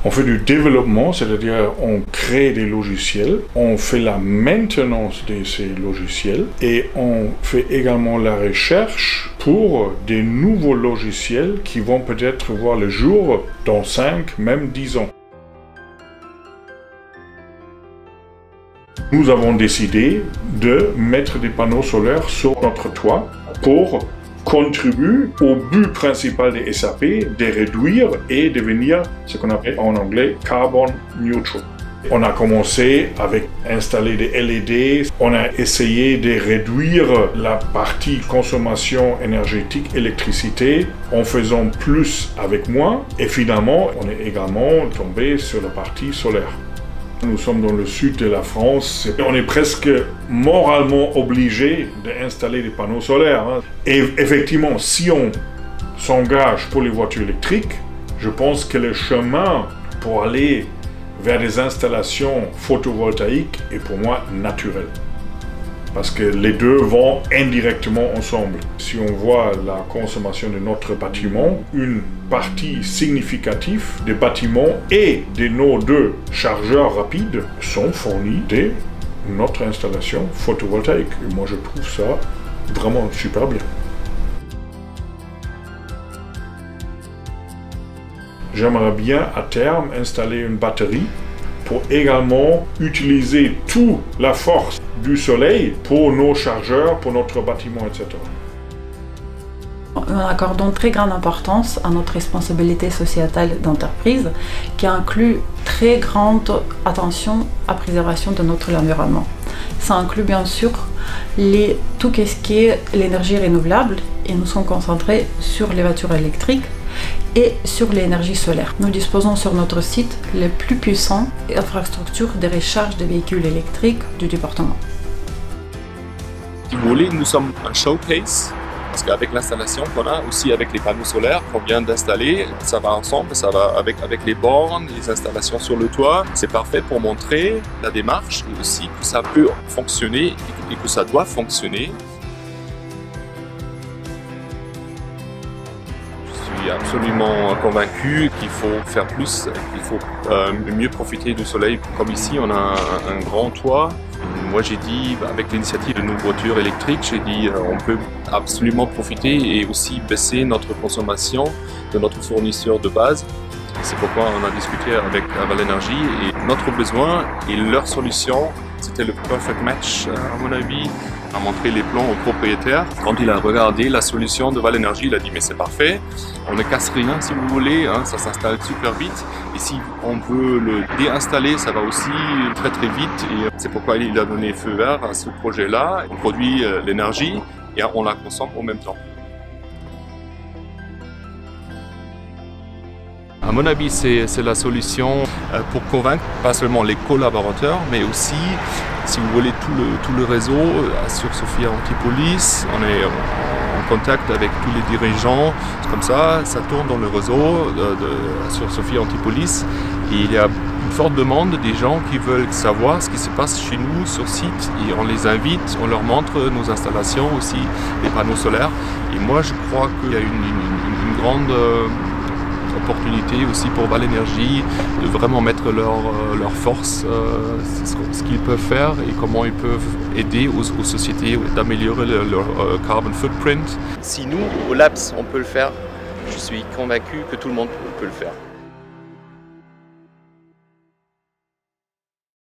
On fait du développement, c'est-à-dire on crée des logiciels, on fait la maintenance de ces logiciels et on fait également la recherche pour des nouveaux logiciels qui vont peut-être voir le jour dans 5, même 10 ans. Nous avons décidé de mettre des panneaux solaires sur notre toit pour contribuer au but principal des SAP de réduire et devenir ce qu'on appelle en anglais carbon neutral. On a commencé avec installer des LED, on a essayé de réduire la partie consommation énergétique, électricité, en faisant plus avec moins, et finalement on est également tombé sur la partie solaire. Nous sommes dans le sud de la France, on est presque moralement obligé d'installer des panneaux solaires. Et effectivement, si on s'engage pour les voitures électriques, je pense que le chemin pour aller vers des installations photovoltaïques est pour moi naturel. Parce que les deux vont indirectement ensemble. Si on voit la consommation de notre bâtiment, une partie significative des bâtiments et de nos deux chargeurs rapides sont fournis de notre installation photovoltaïque. Et moi, je trouve ça vraiment super bien. J'aimerais bien à terme installer une batterie pour également utiliser toute la force du soleil pour nos chargeurs, pour notre bâtiment, etc. Nous accordons très grande importance à notre responsabilité sociétale d'entreprise qui inclut très grande attention à la préservation de notre environnement. Ça inclut bien sûr tout ce qui est l'énergie renouvelable et nous sommes concentrés sur les voitures électriques et sur l'énergie solaire. Nous disposons sur notre site les plus puissantes infrastructures de recharge de véhicules électriques du département. Si vous voulez, nous sommes un showcase parce qu'avec l'installation qu'on a, aussi avec les panneaux solaires qu'on vient d'installer, ça va ensemble, ça va avec les bornes, les installations sur le toit. C'est parfait pour montrer la démarche et aussi que ça peut fonctionner et que ça doit fonctionner. Je suis absolument convaincu qu'il faut faire plus, qu'il faut mieux profiter du soleil. Comme ici, on a un grand toit. Moi, j'ai dit, avec l'initiative de nos voitures électriques, j'ai dit on peut absolument profiter et aussi baisser notre consommation de notre fournisseur de base. C'est pourquoi on a discuté avec Vale Energy et notre besoin et leur solution, c'était le perfect match à mon avis. On a montré les plans au propriétaire. Quand il a regardé la solution de Vale Energy, il a dit mais c'est parfait, on ne casse rien si vous voulez, hein, ça s'installe super vite. Et si on veut le déinstaller, ça va aussi très très vite. Et c'est pourquoi il a donné feu vert à ce projet-là. On produit l'énergie et on la consomme en même temps. À mon avis, c'est la solution pour convaincre pas seulement les collaborateurs, mais aussi, si vous voulez, tout le réseau sur Sophia Antipolis. On est en contact avec tous les dirigeants. Comme ça tourne dans le réseau sur Sophia Antipolis. Et il y a une forte demande des gens qui veulent savoir ce qui se passe chez nous sur site. Et on les invite, on leur montre nos installations aussi, les panneaux solaires. Et moi, je crois qu'il y a une grande opportunité aussi pour Vale Energy de vraiment mettre leur force, ce qu'ils peuvent faire et comment ils peuvent aider aux sociétés d'améliorer leur carbon footprint. Si nous, au Labs, on peut le faire, je suis convaincu que tout le monde peut le faire.